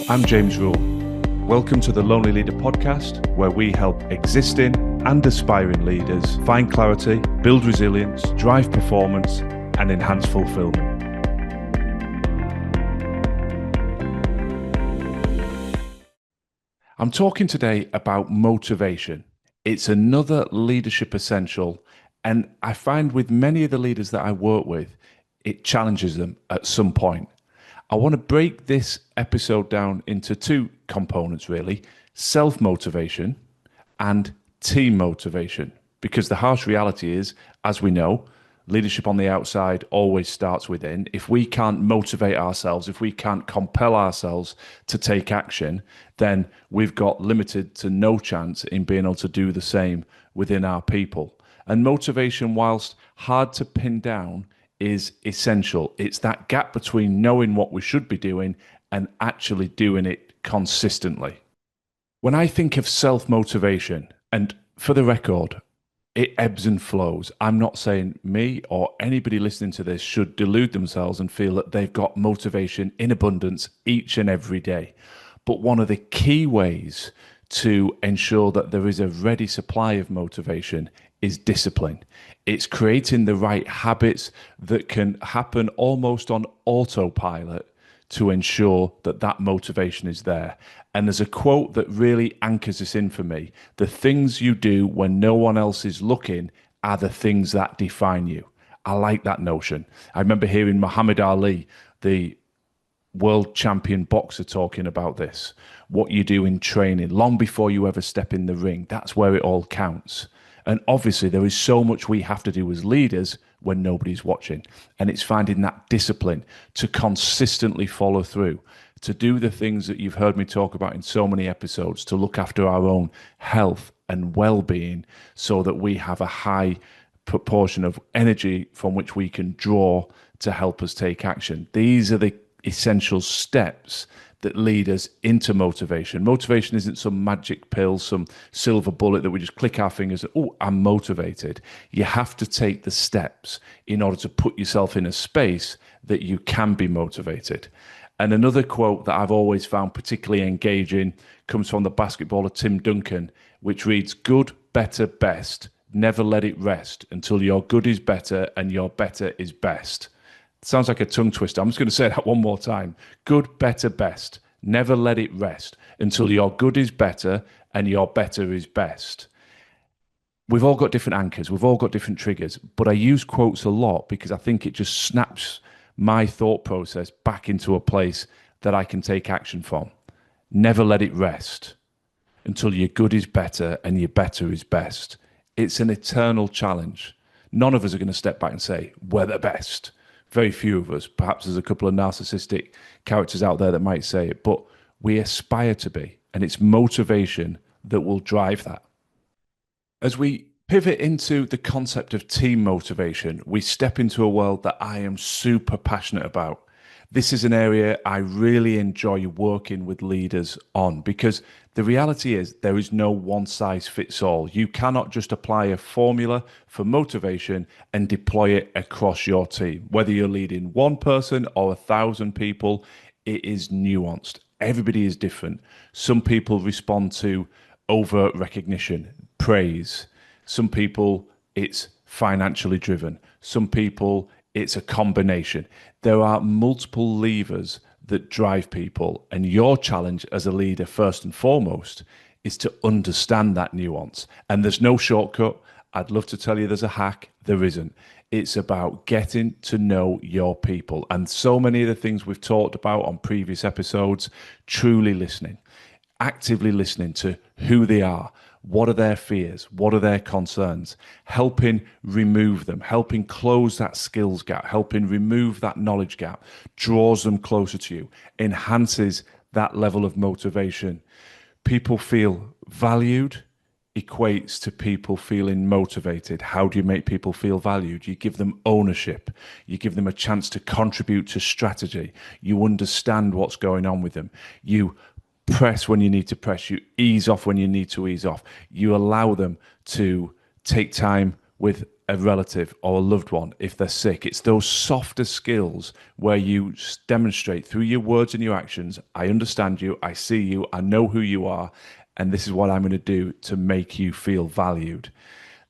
I'm James Rule. Welcome to the Lonely Leader podcast, where we help existing and aspiring leaders find clarity, build resilience, drive performance, and enhance fulfillment. I'm talking today about motivation. It's another leadership essential, and I find with many of the leaders that I work with, it challenges them at some point. I want to break this episode down into two components, really: self-motivation and team motivation. Because the harsh reality is, as we know, leadership on the outside always starts within. If we can't motivate ourselves, if we can't compel ourselves to take action, then we've got limited to no chance in being able to do the same within our people. And motivation, whilst hard to pin down, is essential. It's that gap between knowing what we should be doing and actually doing it consistently. When I think of self-motivation, and for the record, it ebbs and flows. I'm not saying me or anybody listening to this should delude themselves and feel that they've got motivation in abundance each and every day. But one of the key ways to ensure that there is a ready supply of motivation is discipline. It's creating the right habits that can happen almost on autopilot to ensure that that motivation is there. And there's a quote that really anchors this in for me: the things you do when no one else is looking are the things that define you. I like that notion. I remember hearing Muhammad Ali, the world champion boxer, talking about this. What you do in training, long before you ever step in the ring, that's where it all counts. And obviously there is so much we have to do as leaders when nobody's watching. And it's finding that discipline to consistently follow through, to do the things that you've heard me talk about in so many episodes, to look after our own health and well-being so that we have a high proportion of energy from which we can draw to help us take action. These are the essential steps that lead us into motivation. Motivation isn't some magic pill, some silver bullet that we just click our fingers and, oh, I'm motivated. You have to take the steps in order to put yourself in a space that you can be motivated. And another quote that I've always found particularly engaging comes from the basketballer Tim Duncan, which reads, "Good, better, best. Never let it rest until your good is better and your better is best." Sounds like a tongue twister. I'm just going to say that one more time. Good, better, best. Never let it rest until your good is better and your better is best. We've all got different anchors. We've all got different triggers. But I use quotes a lot because I think it just snaps my thought process back into a place that I can take action from. Never let it rest until your good is better and your better is best. It's an eternal challenge. None of us are going to step back and say, we're the best. Very few of us. Perhaps there's a couple of narcissistic characters out there that might say it, but we aspire to be, and it's motivation that will drive that. As we pivot into the concept of team motivation, we step into a world that I am super passionate about. This is an area I really enjoy working with leaders on, because the reality is there is no one size fits all. You cannot just apply a formula for motivation and deploy it across your team. Whether you're leading one person or 1,000 people, it is nuanced. Everybody is different. Some people respond to overt recognition, praise. Some people, it's financially driven. Some people, it's a combination. There are multiple levers that drive people, and your challenge as a leader, first and foremost, is to understand that nuance. And there's no shortcut. I'd love to tell you there's a hack. There isn't. It's about getting to know your people. And so many of the things we've talked about on previous episodes, truly listening, actively listening to who they are. What are their fears? What are their concerns? Helping remove them, helping close that skills gap, helping remove that knowledge gap, draws them closer to you, enhances that level of motivation. People feel valued equates to people feeling motivated. How do you make people feel valued? You give them ownership. You give them a chance to contribute to strategy. You understand what's going on with them. You press when you need to press. You ease off when you need to ease off. You allow them to take time with a relative or a loved one if they're sick. It's those softer skills where you demonstrate through your words and your actions, I understand you, I see you, I know who you are, and this is what I'm going to do to make you feel valued.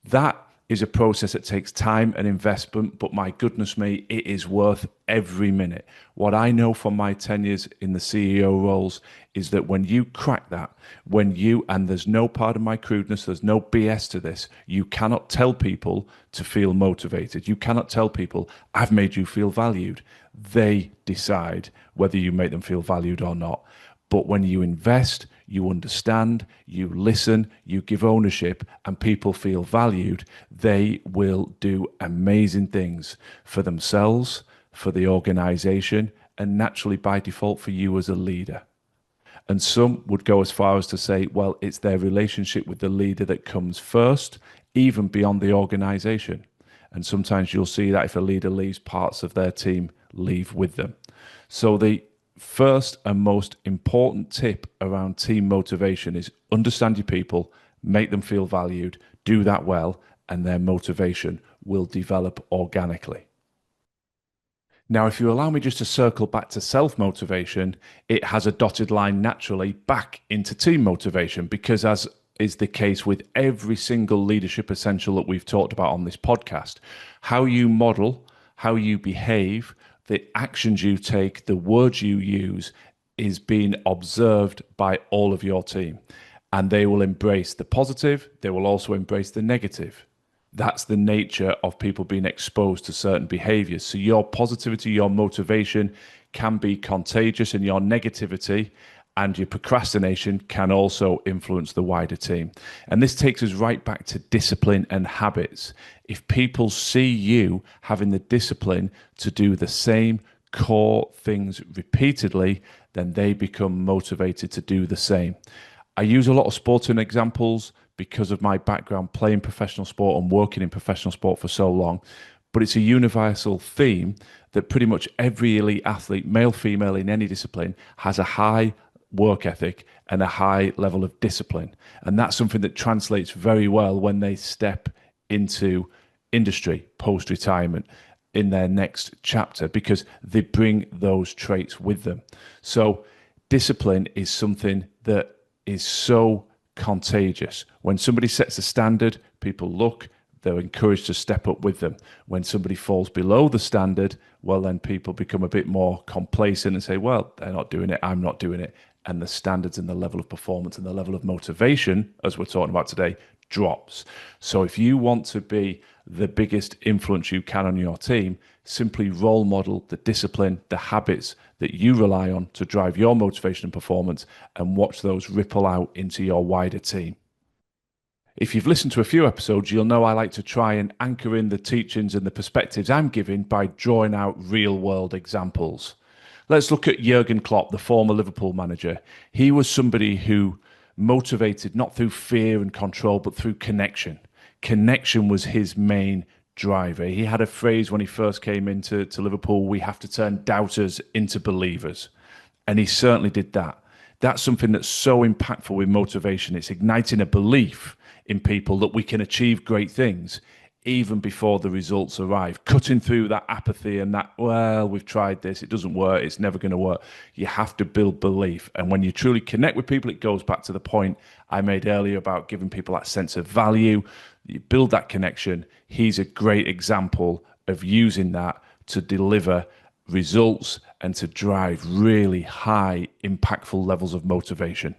That is a process that takes time and investment, but my goodness me, it is worth every minute. What I know from my tenures in the CEO roles is that when you crack that, and there's no part of my crudeness, there's no BS to this, you cannot tell people to feel motivated. You cannot tell people, I've made you feel valued. They decide whether you make them feel valued or not. But when you invest, you understand, you listen, you give ownership, and people feel valued, they will do amazing things for themselves, for the organization, and naturally by default for you as a leader. And some would go as far as to say, well, it's their relationship with the leader that comes first, even beyond the organization. And sometimes you'll see that if a leader leaves, parts of their team leave with them. So the first and most important tip around team motivation is understand your people, make them feel valued, do that well, and their motivation will develop organically. Now, if you allow me just to circle back to self-motivation, it has a dotted line naturally back into team motivation because, as is the case with every single leadership essential that we've talked about on this podcast, how you model, how you behave, the actions you take, the words you use is being observed by all of your team. And they will embrace the positive, they will also embrace the negative. That's the nature of people being exposed to certain behaviors. So your positivity, your motivation can be contagious, and your negativity and your procrastination can also influence the wider team. And this takes us right back to discipline and habits. If people see you having the discipline to do the same core things repeatedly, then they become motivated to do the same. I use a lot of sporting examples because of my background playing professional sport and working in professional sport for so long. But it's a universal theme that pretty much every elite athlete, male, female, in any discipline, has a high work ethic and a high level of discipline. And that's something that translates very well when they step into industry post-retirement in their next chapter, because they bring those traits with them. So discipline is something that is so contagious. When somebody sets a standard, people look, they're encouraged to step up with them. When somebody falls below the standard, well, then people become a bit more complacent and say, well, they're not doing it, I'm not doing it. And the standards and the level of performance and the level of motivation, as we're talking about today, drops. So if you want to be the biggest influence you can on your team, simply role model the discipline, the habits that you rely on to drive your motivation and performance, and watch those ripple out into your wider team. If you've listened to a few episodes, you'll know I like to try and anchor in the teachings and the perspectives I'm giving by drawing out real-world examples. Let's look at Jürgen Klopp, the former Liverpool manager. He was somebody who motivated not through fear and control, but through connection. Connection was his main driver. He had a phrase when he first came into Liverpool, we have to turn doubters into believers. And he certainly did that. That's something that's so impactful with motivation. It's igniting a belief in people that we can achieve great things even before the results arrive, cutting through that apathy and that, well, we've tried this, it doesn't work, it's never going to work. You have to build belief. And when you truly connect with people, it goes back to the point I made earlier about giving people that sense of value. You build that connection. He's a great example of using that to deliver results and to drive really high, impactful levels of motivation.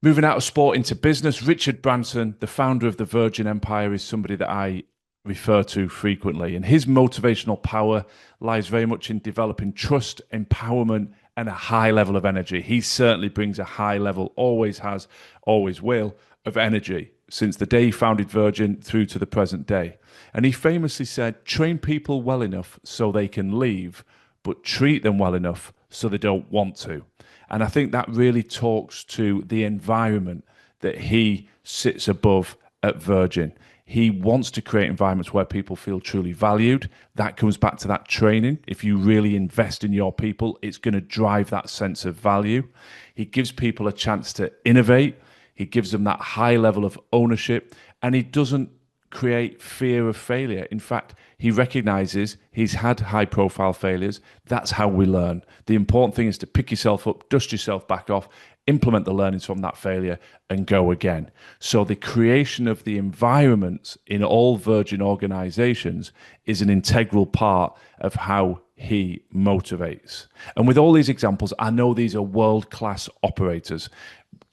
Moving out of sport into business, Richard Branson, the founder of the Virgin Empire, is somebody that I refer to frequently. And his motivational power lies very much in developing trust, empowerment, and a high level of energy. He certainly brings a high level, always has, always will, of energy since the day he founded Virgin through to the present day. And he famously said, train people well enough so they can leave, but treat them well enough so they don't want to. And I think that really talks to the environment that he sits above at Virgin. He wants to create environments where people feel truly valued. That comes back to that training. If you really invest in your people, it's going to drive that sense of value. He gives people a chance to innovate. He gives them that high level of ownership, and he doesn't create fear of failure. In fact, he recognizes he's had high profile failures. That's how we learn. The important thing is to pick yourself up, dust yourself back off, implement the learnings from that failure, and go again. So, the creation of the environments in all Virgin organizations is an integral part of how he motivates. And with all these examples, I know these are world class operators,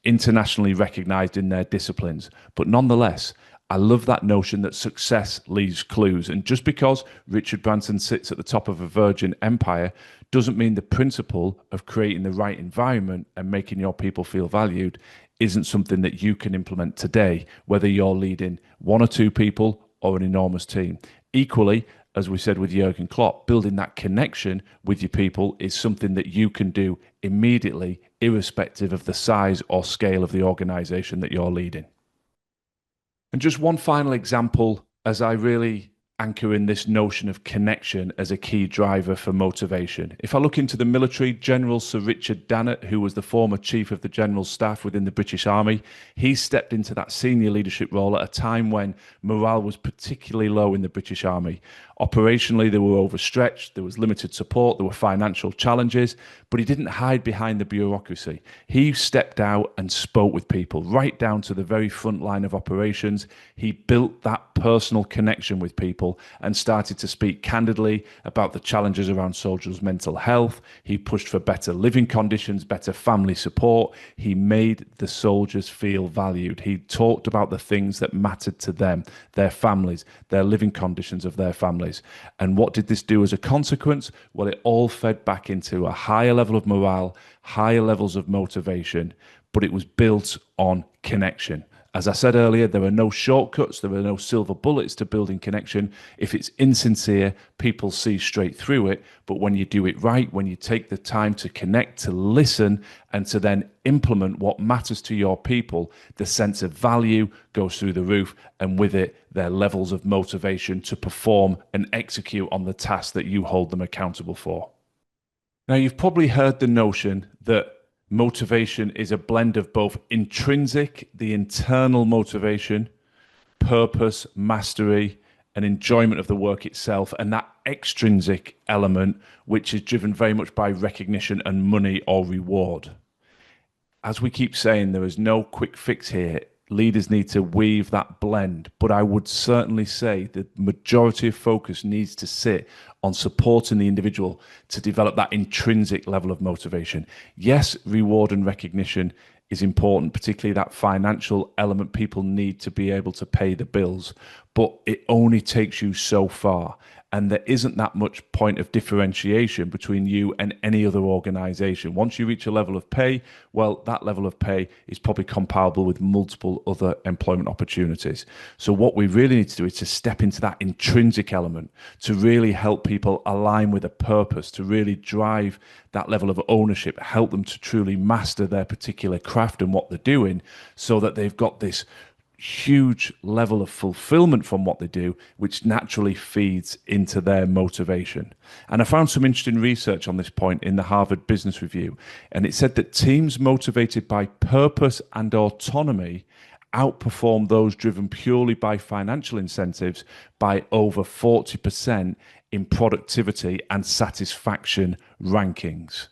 internationally recognized in their disciplines, but nonetheless, I love that notion that success leaves clues. And just because Richard Branson sits at the top of a Virgin empire doesn't mean the principle of creating the right environment and making your people feel valued isn't something that you can implement today, whether you're leading one or two people or an enormous team. Equally, as we said with Jürgen Klopp, building that connection with your people is something that you can do immediately, irrespective of the size or scale of the organization that you're leading. And just one final example as I really anchor in this notion of connection as a key driver for motivation. If I look into the military, General Sir Richard Dannatt, who was the former Chief of the General Staff within the British Army, he stepped into that senior leadership role at a time when morale was particularly low in the British Army. Operationally, they were overstretched, there was limited support, there were financial challenges, but he didn't hide behind the bureaucracy. He stepped out and spoke with people, right down to the very front line of operations. He built that personal connection with people and started to speak candidly about the challenges around soldiers' mental health. He pushed for better living conditions, better family support. He made the soldiers feel valued. He talked about the things that mattered to them, their families, their living conditions of their families. And what did this do as a consequence? Well, it all fed back into a higher level of morale, higher levels of motivation, but it was built on connection. As I said earlier, there are no shortcuts, there are no silver bullets to building connection. If it's insincere, people see straight through it. But when you do it right, when you take the time to connect, to listen, and to then implement what matters to your people, the sense of value goes through the roof, and with it, their levels of motivation to perform and execute on the tasks that you hold them accountable for. Now, you've probably heard the notion that motivation is a blend of both intrinsic, the internal motivation, purpose, mastery, and enjoyment of the work itself, and that extrinsic element, which is driven very much by recognition and money or reward. As we keep saying, there is no quick fix here. Leaders need to weave that blend, but I would certainly say the majority of focus needs to sit on supporting the individual to develop that intrinsic level of motivation. Yes, reward and recognition is important, particularly that financial element. People need to be able to pay the bills, but it only takes you so far. And there isn't that much point of differentiation between you and any other organization. Once you reach a level of pay, well, that level of pay is probably comparable with multiple other employment opportunities. So what we really need to do is to step into that intrinsic element to really help people align with a purpose, to really drive that level of ownership, help them to truly master their particular craft and what they're doing, so that they've got this huge level of fulfillment from what they do, which naturally feeds into their motivation. And I found some interesting research on this point in the Harvard Business Review, and it said that teams motivated by purpose and autonomy outperform those driven purely by financial incentives by over 40% in productivity and satisfaction rankings.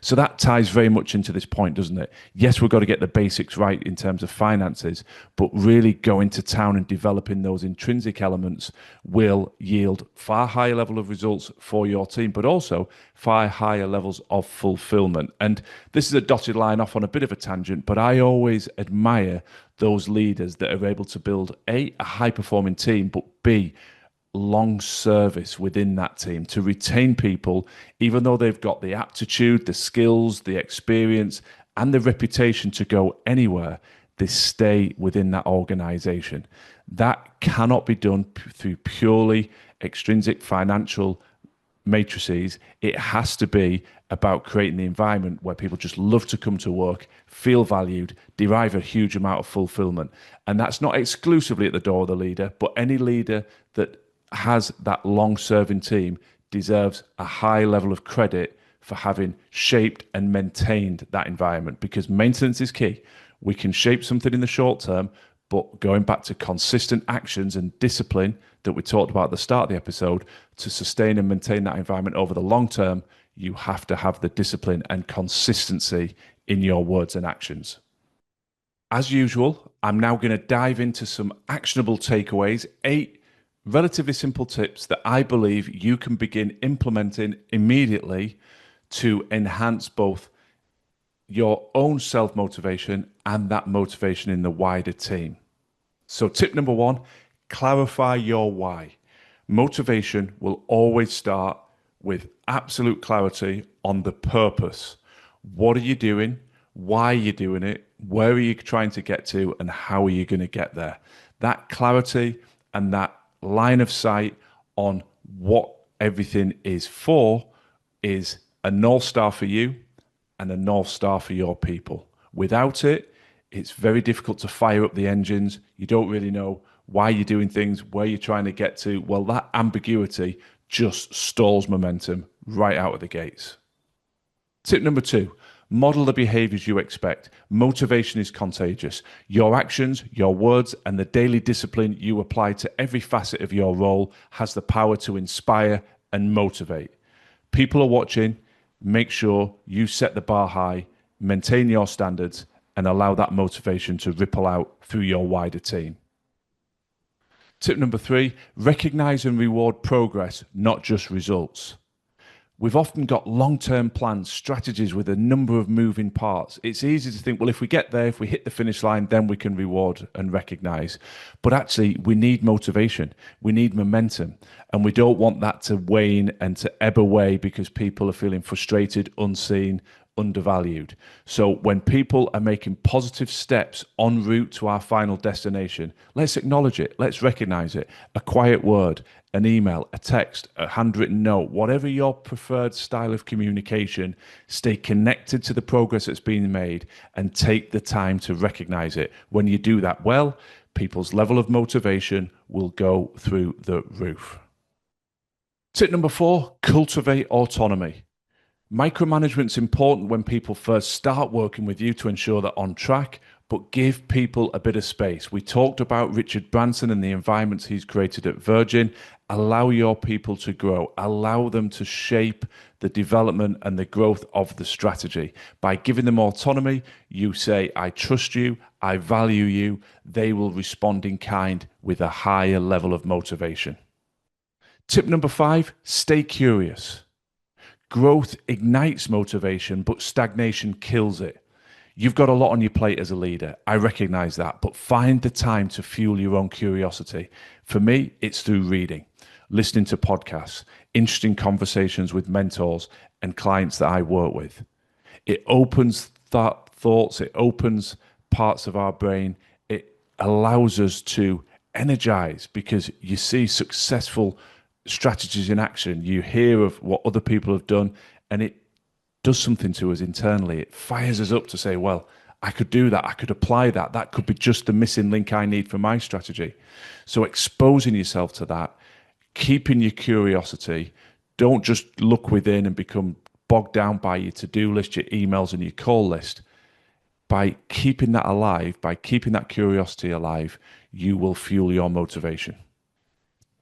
So that ties very much into this point, doesn't it? Yes, we've got to get the basics right in terms of finances, but really going to town and developing those intrinsic elements will yield far higher level of results for your team, but also far higher levels of fulfillment. And this is a dotted line off on a bit of a tangent, but I always admire those leaders that are able to build a high-performing team, but B, long service within that team to retain people, even though they've got the aptitude, the skills, the experience, and the reputation to go anywhere, they stay within that organization. That cannot be done through purely extrinsic financial matrices. It has to be about creating the environment where people just love to come to work, feel valued, derive a huge amount of fulfillment. And that's not exclusively at the door of the leader, but any leader that has that long-serving team deserves a high level of credit for having shaped and maintained that environment, because maintenance is key. We can shape something in the short term, But going back to consistent actions and discipline that we talked about at the start of the episode, to sustain and maintain that environment over the long term, you have to have the discipline and consistency in your words and actions. As usual, I'm now going to dive into some actionable takeaways, 8 relatively simple tips that I believe you can begin implementing immediately to enhance both your own self-motivation and that motivation in the wider team. So tip number 1, clarify your why. Motivation will always start with absolute clarity on the purpose. What are you doing? Why are you doing it? Where are you trying to get to? And how are you going to get there? That clarity and that line of sight on what everything is for is a North Star for you and a North Star for your people. Without it, it's very difficult to fire up the engines. You don't really know why you're doing things, where you're trying to get to. Well, that ambiguity just stalls momentum right out of the gates. Tip number 2, model the behaviors you expect. Motivation is contagious. Your actions, your words, and the daily discipline you apply to every facet of your role has the power to inspire and motivate. People are watching. Make sure you set the bar high, maintain your standards, and allow that motivation to ripple out through your wider team. Tip number 3, recognize and reward progress, not just results. We've often got long-term plans, strategies with a number of moving parts. It's easy to think, well, if we get there, if we hit the finish line, then we can reward and recognize. But actually, we need motivation. We need momentum. And we don't want that to wane and to ebb away because people are feeling frustrated, unseen, undervalued. So when people are making positive steps en route to our final destination, let's acknowledge it. Let's recognize it. A quiet word, an email, a text, a handwritten note, whatever your preferred style of communication, stay connected to the progress that's being made and take the time to recognize it. When you do that well, people's level of motivation will go through the roof. Tip number 4, cultivate autonomy. Micromanagement's important when people first start working with you to ensure they're on track, but give people a bit of space. We talked about Richard Branson and the environments he's created at Virgin. Allow your people to grow. Allow them to shape the development and the growth of the strategy. By giving them autonomy, you say, I trust you, I value you. They will respond in kind with a higher level of motivation. Tip number 5, stay curious. Growth ignites motivation, but stagnation kills it. You've got a lot on your plate as a leader. I recognize that, but find the time to fuel your own curiosity. For me, it's through reading, listening to podcasts, interesting conversations with mentors and clients that I work with. It opens thoughts, it opens parts of our brain. It allows us to energize because you see successful strategies in action. You hear of what other people have done, and it does something to us internally. It fires us up to say, well, I could do that. I could apply that. That could be just the missing link I need for my strategy. So exposing yourself to that, keeping your curiosity. Don't just look within and become bogged down by your to-do list, your emails, and your call list. By keeping that alive, by keeping that curiosity alive, you will fuel your motivation.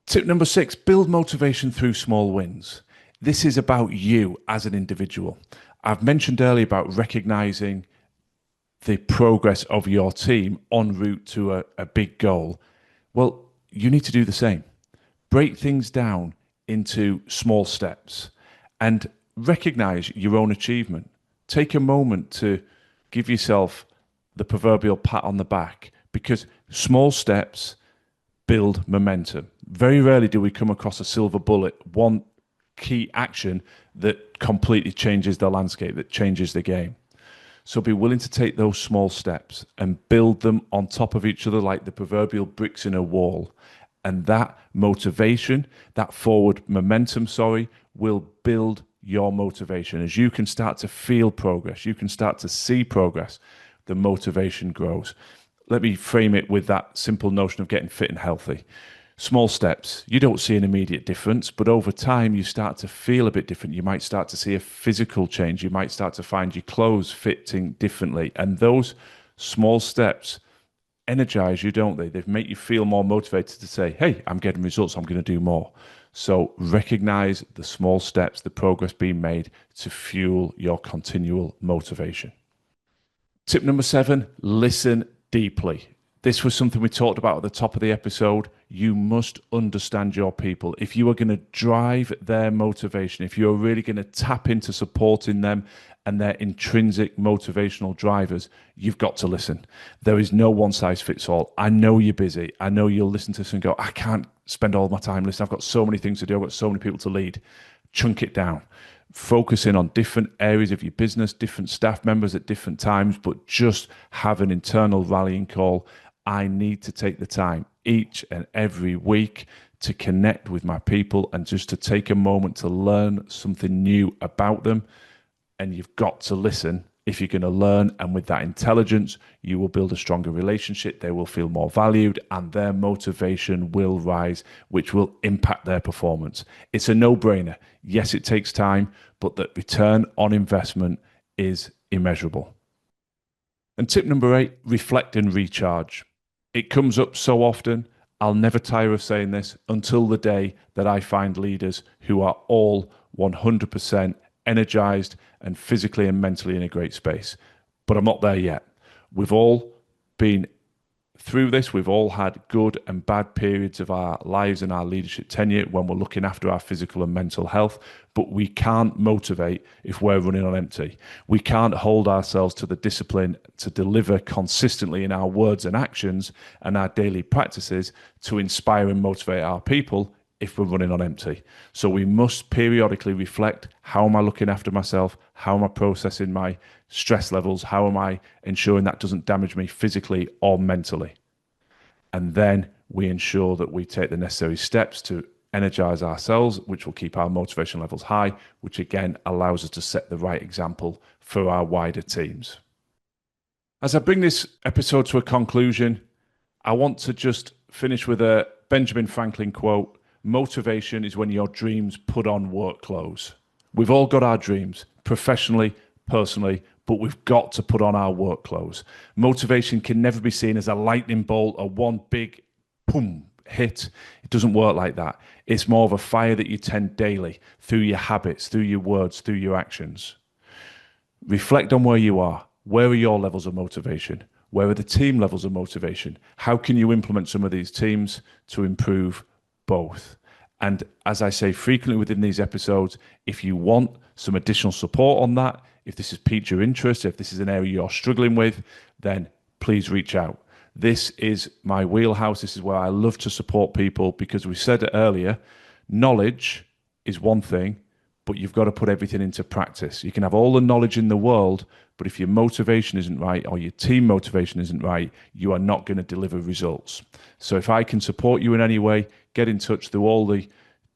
Tip number 6, build motivation through small wins. This is about you as an individual. I've mentioned earlier about recognizing the progress of your team en route to a big goal. Well, you need to do the same. Break things down into small steps and recognize your own achievement. Take a moment to give yourself the proverbial pat on the back because small steps build momentum. Very rarely do we come across a silver bullet, one key action that completely changes the landscape, that changes the game. So be willing to take those small steps and build them on top of each other like the proverbial bricks in a wall. And that motivation, that forward momentum, will build your motivation. As you can start to feel progress, you can start to see progress, the motivation grows. Let me frame it with that simple notion of getting fit and healthy. Small steps. You don't see an immediate difference, but over time you start to feel a bit different. You might start to see a physical change. You might start to find your clothes fitting differently. And those small steps energize you, don't they? They make you feel more motivated to say, hey, I'm getting results, I'm going to do more. So recognize the small steps, the progress being made to fuel your continual motivation. Tip number 7, listen deeply. This was something we talked about at the top of the episode. You must understand your people. If you are going to drive their motivation, if you're really going to tap into supporting them and their intrinsic motivational drivers, you've got to listen. There is no one size fits all. I know you're busy. I know you'll listen to this and go, I can't spend all my time listening. I've got so many things to do. I've got so many people to lead. Chunk it down. Focus in on different areas of your business, different staff members at different times, but just have an internal rallying call. I need to take the time each and every week to connect with my people and just to take a moment to learn something new about them. And you've got to listen if you're going to learn. And with that intelligence, you will build a stronger relationship. They will feel more valued and their motivation will rise, which will impact their performance. It's a no-brainer. Yes, it takes time, but the return on investment is immeasurable. And tip number 8, reflect and recharge. It comes up so often. I'll never tire of saying this until the day that I find leaders who are all 100% energized and physically and mentally in a great space. But I'm not there yet. We've all been through this. We've all had good and bad periods of our lives and our leadership tenure when we're looking after our physical and mental health, but we can't motivate if we're running on empty. We can't hold ourselves to the discipline to deliver consistently in our words and actions and our daily practices to inspire and motivate our people if we're running on empty. So we must periodically reflect, how am I looking after myself? How am I processing my stress levels? How am I ensuring that doesn't damage me physically or mentally? And then we ensure that we take the necessary steps to energize ourselves, which will keep our motivation levels high, which again allows us to set the right example for our wider teams. As I bring this episode to a conclusion, I want to just finish with a Benjamin Franklin quote. Motivation is when your dreams put on work clothes. We've all got our dreams, professionally, personally, but we've got to put on our work clothes. Motivation can never be seen as a lightning bolt or one big boom hit. It doesn't work like that. It's more of a fire that you tend daily through your habits, through your words, through your actions. Reflect on where you are. Where are your levels of motivation? Where are the team levels of motivation? How can you implement some of these teams to improve both? And as I say frequently within these episodes, if you want some additional support on that, if this has piqued your interest, if this is an area you're struggling with, then please reach out. This is my wheelhouse. This is where I love to support people because we said it earlier, knowledge is one thing, but you've got to put everything into practice. You can have all the knowledge in the world, but if your motivation isn't right or your team motivation isn't right, you are not going to deliver results. So if I can support you in any way, get in touch through all the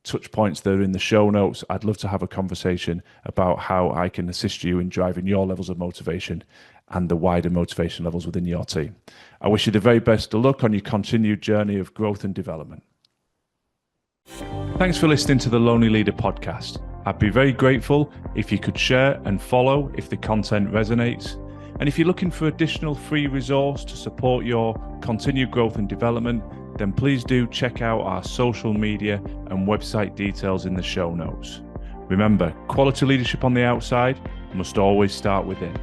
touch points that are in the show notes. I'd love to have a conversation about how I can assist you in driving your levels of motivation and the wider motivation levels within your team. I wish you the very best of luck on your continued journey of growth and development. Thanks for listening to the Lonely Leader podcast. I'd be very grateful if you could share and follow if the content resonates. And if you're looking for additional free resource to support your continued growth and development, then please do check out our social media and website details in the show notes. Remember, quality leadership on the outside must always start within.